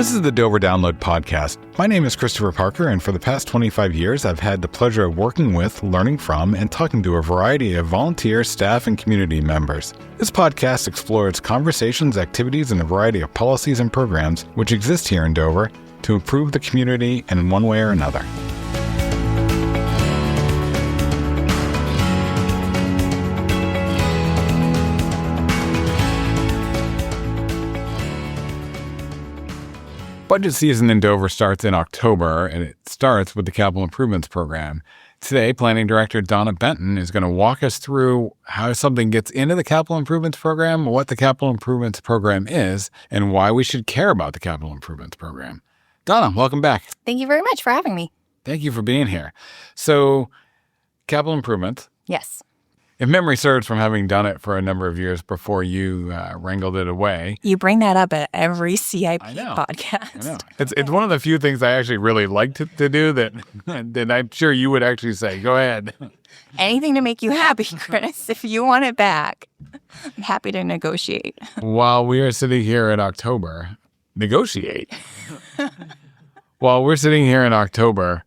This is the Dover Download Podcast. My name is Christopher Parker, and for the past 25 years, I've had the pleasure of working with, learning from, and talking to a variety of volunteer, staff, and community members. This podcast explores conversations, activities, and a variety of policies and programs which exist here in Dover to improve the community in one way or another. Budget season in Dover starts in October, and it starts with the Capital Improvements Program. Today, Planning Director Donna Benton is going to walk us through how something gets into the Capital Improvements Program, what the Capital Improvements Program is, and why we should care about the Capital Improvements Program. Donna, welcome back. Thank you very much for having me. Thank you for being here. So, Capital Improvement. Yes. If memory serves from having done it for a number of years before you wrangled it away. You bring that up at every CIP I podcast. know. It's one of the few things I actually really like to do that I'm sure you would actually say. Go ahead. Anything to make you happy, Chris. If you want it back, I'm happy to negotiate. While we are sitting here in October, negotiate. While we're sitting here in October,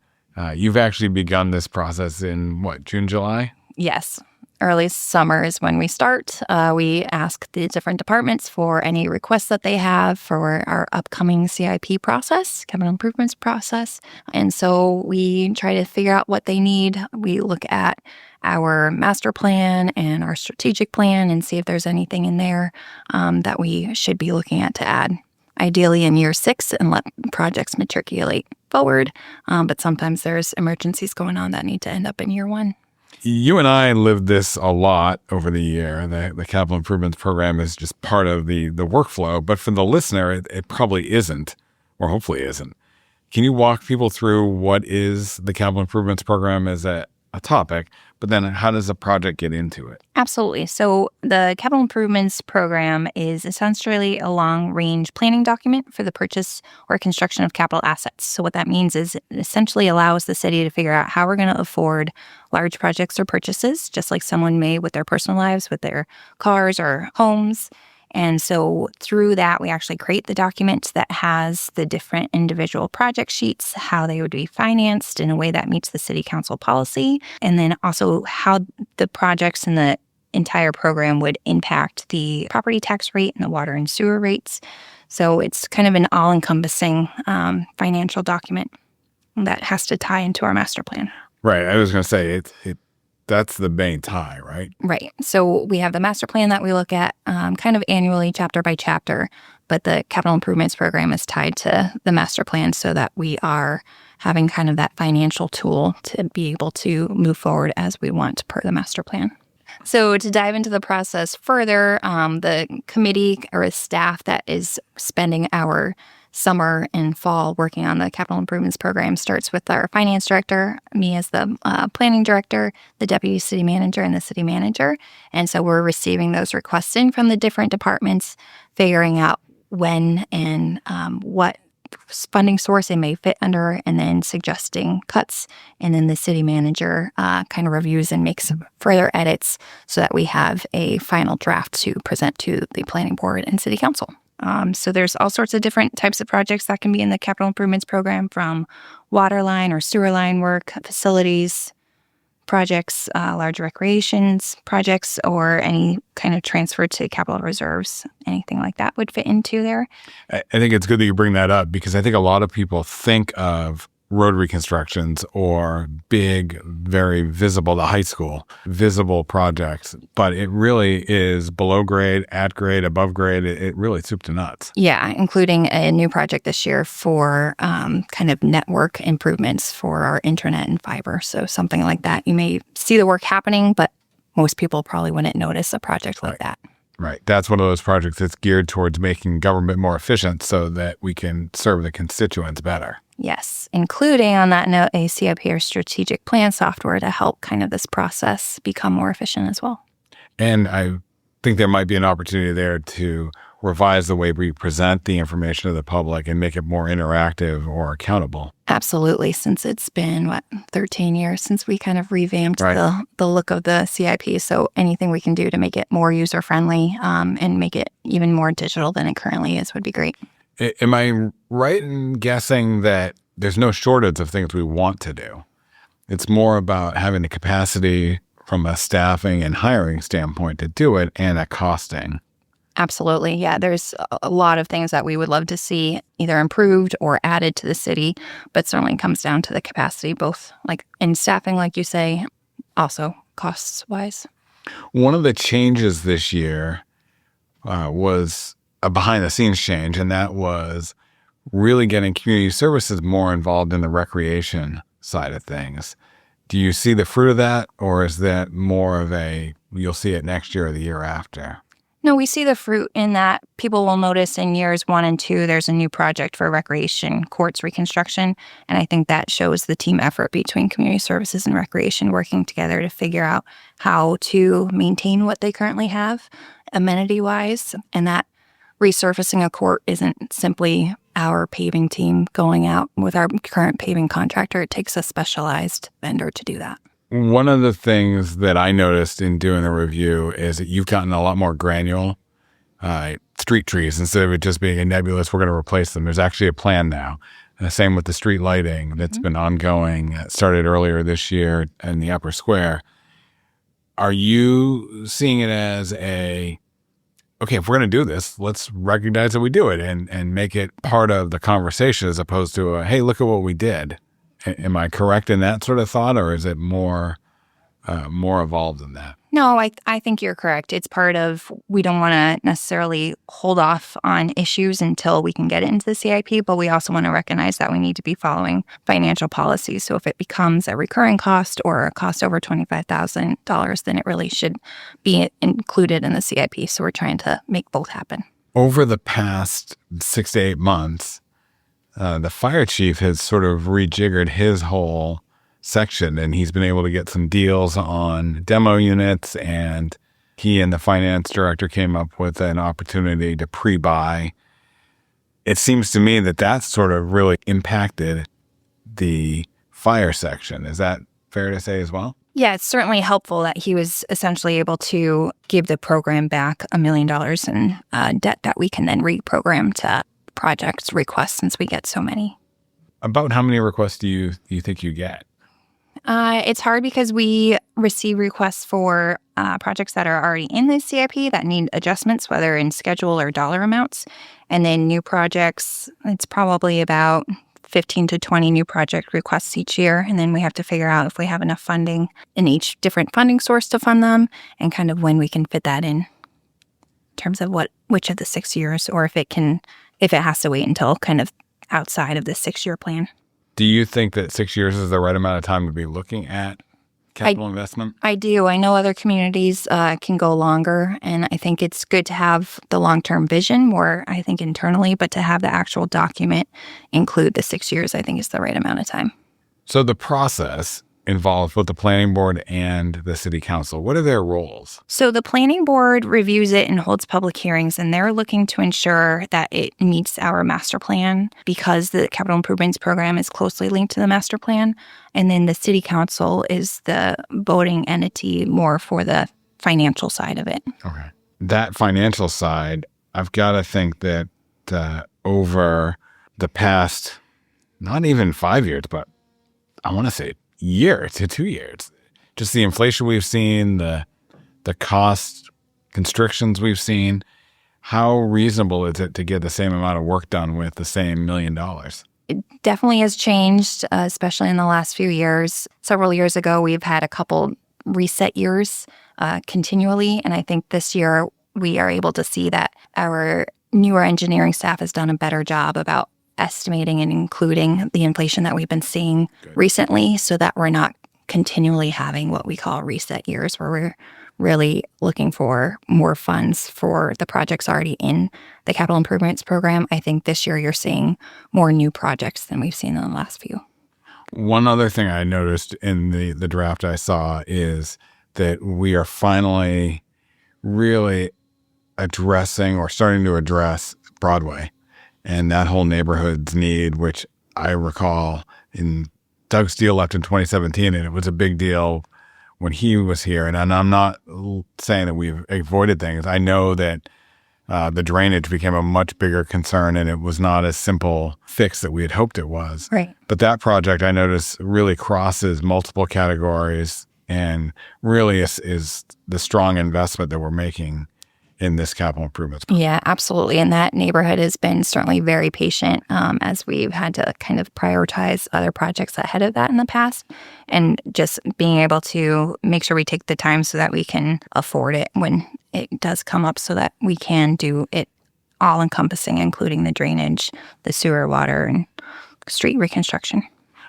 you've actually begun this process in, June, July? Yes. Early summer is when we start. We ask the different departments for any requests that they have for our upcoming CIP process, capital improvements process. And so we try to figure out what they need. We look at our master plan and our strategic plan and see if there's anything in there that we should be looking at to add. Ideally in year 6 and let projects matriculate forward. But sometimes there's emergencies going on that need to end up in year 1. You and I lived this a lot over the year. The Capital Improvements Program is just part of the workflow, but for the listener, it probably isn't, or hopefully isn't. Can you walk people through what is the Capital Improvements Program as a topic, but then how does a project get into it? Absolutely. So the Capital Improvements Program is essentially a long-range planning document for the purchase or construction of capital assets. So what that means is it essentially allows the city to figure out how we're going to afford large projects or purchases, just like someone may with their personal lives, with their cars or homes. And so through that, we actually create the document that has the different individual project sheets, how they would be financed in a way that meets the city council policy, and then also how the projects and the entire program would impact the property tax rate and the water and sewer rates. So it's kind of an all-encompassing financial document that has to tie into our master plan. Right. I was going to say that's the main tie, right? Right. So we have the master plan that we look at kind of annually, chapter by chapter, but the capital improvements program is tied to the master plan so that we are having kind of that financial tool to be able to move forward as we want per the master plan. So to dive into the process further, the committee or staff that is spending our summer and fall working on the capital improvements program starts with our finance director, me as the planning director, the deputy city manager, and the city manager. And so we're receiving those requests in from the different departments, figuring out when and what funding source they may fit under, and then suggesting cuts. And then the city manager kind of reviews and makes further edits so that we have a final draft to present to the planning board and city council. So there's all sorts of different types of projects that can be in the capital improvements program, from water line or sewer line work, facilities projects, large recreations projects, or any kind of transfer to capital reserves. Anything like that would fit into there. I think it's good that you bring that up, because I think a lot of people think of road reconstructions or big, very visible, the high school, visible projects. But it really is below grade, at grade, above grade. It really soup to nuts. Yeah, including a new project this year for kind of network improvements for our internet and fiber. So something like that. You may see the work happening, but most people probably wouldn't notice a project like that. Right. That's one of those projects that's geared towards making government more efficient so that we can serve the constituents better. Yes, including on that note, a CIP or strategic plan software to help kind of this process become more efficient as well. And I think there might be an opportunity there to revise the way we present the information to the public and make it more interactive or accountable. Absolutely, since it's been, 13 years since we kind of revamped the look of the CIP. So anything we can do to make it more user-friendly and make it even more digital than it currently is would be great. Am I right in guessing that there's no shortage of things we want to do? It's more about having the capacity from a staffing and hiring standpoint to do it and a costing. Absolutely. Yeah, there's a lot of things that we would love to see either improved or added to the city, but certainly comes down to the capacity, both like in staffing, like you say, also costs wise. One of the changes this year was a behind the scenes change, and that was really getting community services more involved in the recreation side of things. Do you see the fruit of that, or is that more of you'll see it next year or the year after? No, we see the fruit in that people will notice in years 1 and 2, there's a new project for recreation courts reconstruction. And I think that shows the team effort between community services and recreation working together to figure out how to maintain what they currently have amenity-wise. And that resurfacing a court isn't simply our paving team going out with our current paving contractor. It takes a specialized vendor to do that. One of the things that I noticed in doing the review is that you've gotten a lot more granular street trees. Instead of it just being a nebulous, we're going to replace them. There's actually a plan now. And the same with the street lighting that's been ongoing. It started earlier this year in the Upper Square. Are you seeing it as okay, if we're going to do this, let's recognize that we do it and make it part of the conversation as opposed to hey, look at what we did? Am I correct in that sort of thought, or is it more evolved than that? No, I think you're correct. It's part of, we don't want to necessarily hold off on issues until we can get it into the CIP, but we also want to recognize that we need to be following financial policies. So if it becomes a recurring cost or a cost over $25,000, then it really should be included in the CIP. So we're trying to make both happen. Over the past 6 to 8 months, the fire chief has sort of rejiggered his whole section, and he's been able to get some deals on demo units, and he and the finance director came up with an opportunity to pre-buy. It seems to me that that's sort of really impacted the fire section. Is that fair to say as well? Yeah, it's certainly helpful that he was essentially able to give the program back $1 million in debt that we can then reprogram to projects requests since we get so many. About how many requests do you think you get? It's hard because we receive requests for projects that are already in the CIP that need adjustments, whether in schedule or dollar amounts. And then new projects, it's probably about 15 to 20 new project requests each year. And then we have to figure out if we have enough funding in each different funding source to fund them and kind of when we can fit that in terms of which of the 6 years, or if it has to wait until kind of outside of the 6-year plan. Do you think that 6 years is the right amount of time to be looking at capital investment? I do. I know other communities can go longer, and I think it's good to have the long-term vision more, I think, internally, but to have the actual document include the 6 years, I think is the right amount of time. So the process involves both the planning board and the city council. What are their roles? So the planning board reviews it and holds public hearings, and they're looking to ensure that it meets our master plan because the capital improvements program is closely linked to the master plan. And then the city council is the voting entity more for the financial side of it. Okay. That financial side, I've got to think that over the past, not even 5 years, but I want to say year to 2 years, just the inflation we've seen, the cost constrictions we've seen, how reasonable is it to get the same amount of work done with the same $1 million? It definitely has changed, especially in the last few years. Several years ago, we've had a couple reset years continually, and I think this year we are able to see that our newer engineering staff has done a better job about estimating and including the inflation that we've been seeing recently so that we're not continually having what we call reset years where we're really looking for more funds for the projects already in the capital improvements program. I think this year you're seeing more new projects than we've seen in the last few. One other thing I noticed in the draft I saw is that we are finally really addressing or starting to address Broadway and that whole neighborhood's need, which I recall in Doug Steele left in 2017, and it was a big deal when he was here. And I'm not saying that we've avoided things. I know that the drainage became a much bigger concern, and it was not as simple fix that we had hoped it was. Right. But that project, I noticed, really crosses multiple categories and really is the strong investment that we're making in this capital improvements. Yeah, absolutely. And that neighborhood has been certainly very patient as we've had to kind of prioritize other projects ahead of that in the past. And just being able to make sure we take the time so that we can afford it when it does come up, so that we can do it all encompassing, including the drainage, the sewer, water, and street reconstruction.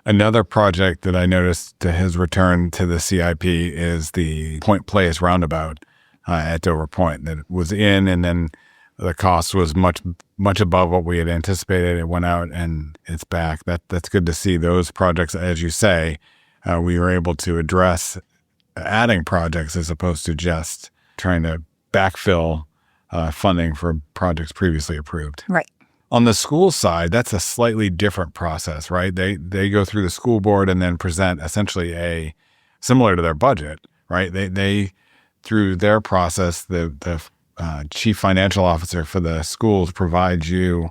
Another project that I noticed has returned to the CIP is the Point Place roundabout at Dover Point that was in, and then the cost was much above what we had anticipated. It went out and it's back. That's good to see. Those projects, as you say, we were able to address adding projects as opposed to just trying to backfill funding for projects previously approved. Right. On the school side, that's a slightly different process, right? They go through the school board and then present essentially similar to their budget, right? They through their process, the chief financial officer for the schools provides you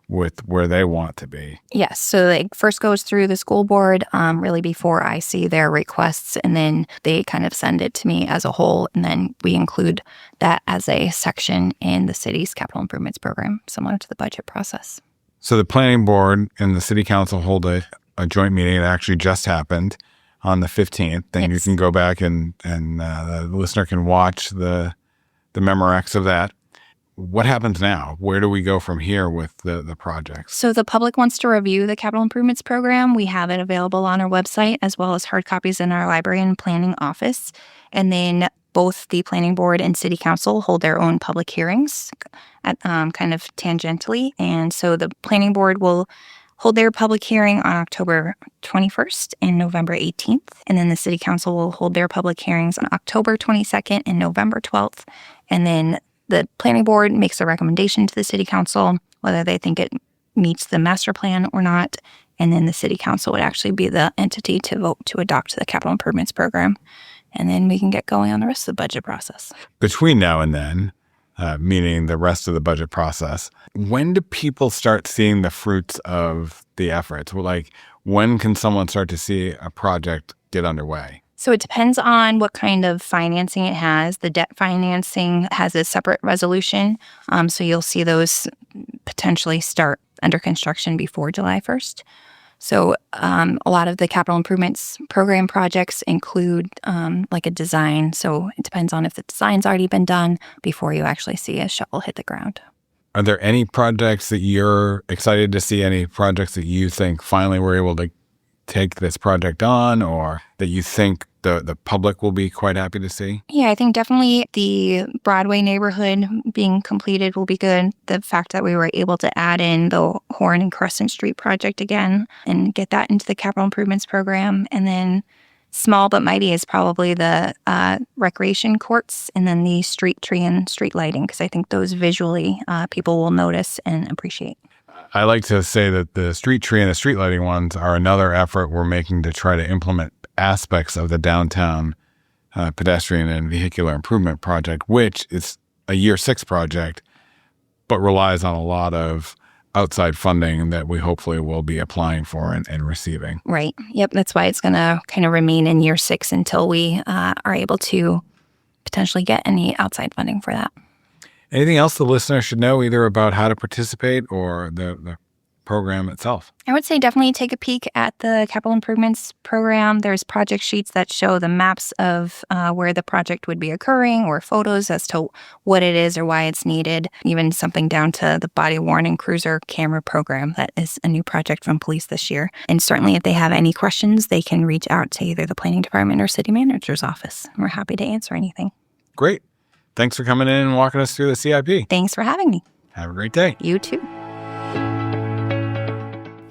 with where they want to be. Yes. So it first goes through the school board really before I see their requests, and then they kind of send it to me as a whole, and then we include that as a section in the city's capital improvements program, similar to the budget process. So the planning board and the city council hold a joint meeting. It actually just happened on the 15th. Then You can go back and the listener can watch the Memorex of that. What happens now? Where do we go from here with the projects? So the public wants to review the capital improvements program. We have it available on our website, as well as hard copies in our library and planning office. And then both the planning board and city council hold their own public hearings at, kind of tangentially. And so the planning board will hold their public hearing on October 21st and November 18th. And then the city council will hold their public hearings on October 22nd and November 12th. And then the planning board makes a recommendation to the city council, whether they think it meets the master plan or not. And then the city council would actually be the entity to vote to adopt the capital improvements program. And then we can get going on the rest of the budget process. Between now and then, meaning the rest of the budget process, when do people start seeing the fruits of the efforts? Well, like, when can someone start to see a project get underway? So it depends on what kind of financing it has. The debt financing has a separate resolution. So you'll see those potentially start under construction before July 1st. So a lot of the capital improvements program projects include like a design. So it depends on if the design's already been done before you actually see a shovel hit the ground. Are there any projects that you're excited to see, any projects that you think finally we're able to take this project on, or that you think the public will be quite happy to see? Yeah, I think definitely the Broadway neighborhood being completed will be good. The fact that we were able to add in the Horn and Crescent Street project again and get that into the capital improvements program. And then small but mighty is probably the recreation courts, and then the street tree and street lighting, because I think those visually people will notice and appreciate. I like to say that the street tree and the street lighting ones are another effort we're making to try to implement aspects of the downtown pedestrian and vehicular improvement project, which is a year 6 project, but relies on a lot of outside funding that we hopefully will be applying for and receiving. Right. Yep. That's why it's going to kind of remain in year 6 until we are able to potentially get any outside funding for that. Anything else the listener should know, either about how to participate or the program itself? I would say definitely take a peek at the capital improvements program. There's project sheets that show the maps of where the project would be occurring, or photos as to what it is or why it's needed, even something down to the body worn and cruiser camera program. That is a new project from police this year. And certainly if they have any questions, they can reach out to either the planning department or city manager's office. We're happy to answer anything. Great. Thanks for coming in and walking us through the CIP. Thanks for having me. Have a great day. You too.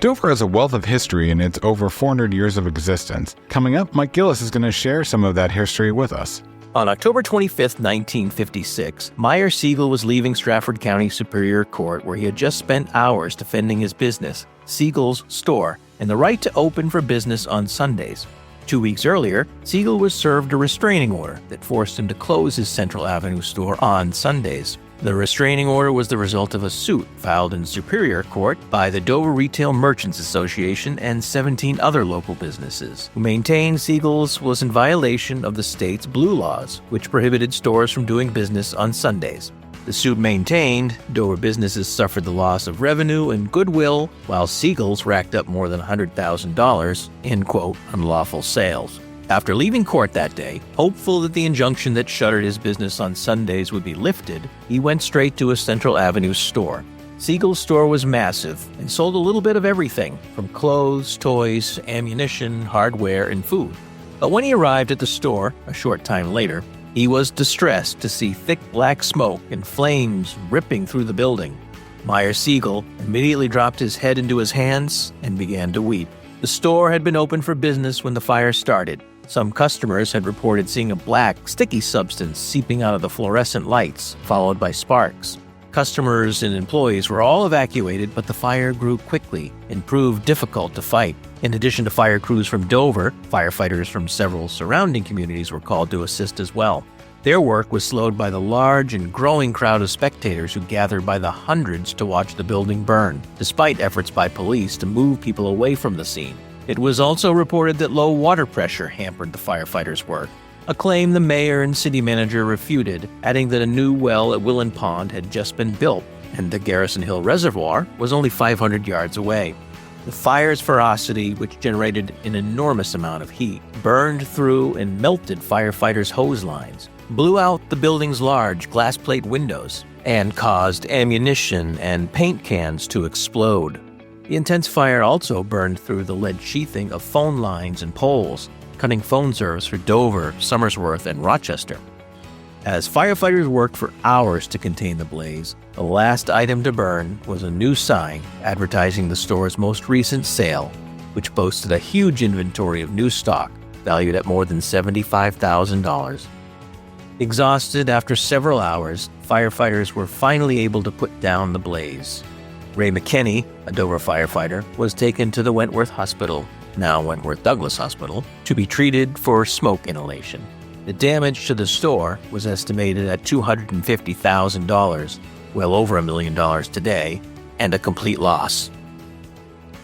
Dover has a wealth of history in its over 400 years of existence. Coming up, Mike Gillis is going to share some of that history with us. On October 25, 1956, Meyer Siegel was leaving Stratford County Superior Court, where he had just spent hours defending his business, Siegel's Store, and the right to open for business on Sundays. 2 weeks earlier, Siegel was served a restraining order that forced him to close his Central Avenue store on Sundays. The restraining order was the result of a suit filed in Superior Court by the Dover Retail Merchants Association and 17 other local businesses, who maintained Siegel's was in violation of the state's blue laws, which prohibited stores from doing business on Sundays. The suit maintained Dover businesses suffered the loss of revenue and goodwill, while Siegel's racked up more than $100,000 in, quote, unlawful sales. After leaving court that day, hopeful that the injunction that shuttered his business on Sundays would be lifted, he went straight to a Central Avenue store. Siegel's store was massive and sold a little bit of everything, from clothes, toys, ammunition, hardware, and food. But when he arrived at the store, a short time later, he was distressed to see thick black smoke and flames ripping through the building. Meyer Siegel immediately dropped his head into his hands and began to weep. The store had been open for business when the fire started. Some customers had reported seeing a black, sticky substance seeping out of the fluorescent lights, followed by sparks. Customers and employees were all evacuated, but the fire grew quickly and proved difficult to fight. In addition to fire crews from Dover, firefighters from several surrounding communities were called to assist as well. Their work was slowed by the large and growing crowd of spectators who gathered by the hundreds to watch the building burn, despite efforts by police to move people away from the scene. It was also reported that low water pressure hampered the firefighters' work, a claim the mayor and city manager refuted, adding that a new well at Willen Pond had just been built, and the Garrison Hill Reservoir was only 500 yards away. The fire's ferocity, which generated an enormous amount of heat, burned through and melted firefighters' hose lines, blew out the building's large glass plate windows, and caused ammunition and paint cans to explode. The intense fire also burned through the lead sheathing of phone lines and poles, cutting phone service for Dover, Somersworth, and Rochester. As firefighters worked for hours to contain the blaze, the last item to burn was a new sign advertising the store's most recent sale, which boasted a huge inventory of new stock valued at more than $75,000. Exhausted after several hours, firefighters were finally able to put down the blaze. Ray McKinney, a Dover firefighter, was taken to the Wentworth Hospital, now Wentworth Douglas Hospital, to be treated for smoke inhalation. The damage to the store was estimated at $250,000, well over $1 million today, and a complete loss.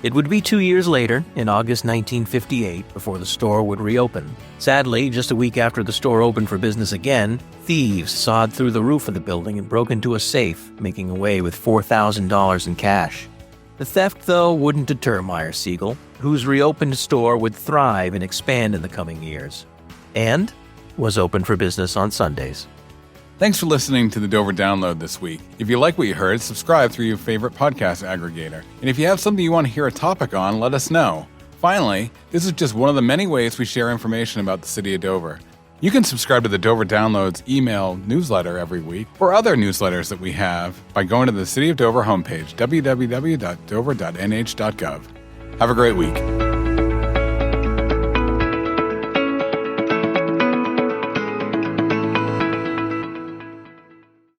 It would be 2 years later, in August 1958, before the store would reopen. Sadly, just a week after the store opened for business again, thieves sawed through the roof of the building and broke into a safe, making away with $4,000 in cash. The theft, though, wouldn't deter Meyer Siegel, whose reopened store would thrive and expand in the coming years, and was open for business on Sundays. Thanks for listening to the Dover Download this week. If you like what you heard, subscribe through your favorite podcast aggregator. And if you have something you want to hear a topic on, let us know. Finally, this is just one of the many ways we share information about the city of Dover. You can subscribe to the Dover Downloads email newsletter every week or other newsletters that we have by going to the City of Dover homepage, www.dover.nh.gov. Have a great week.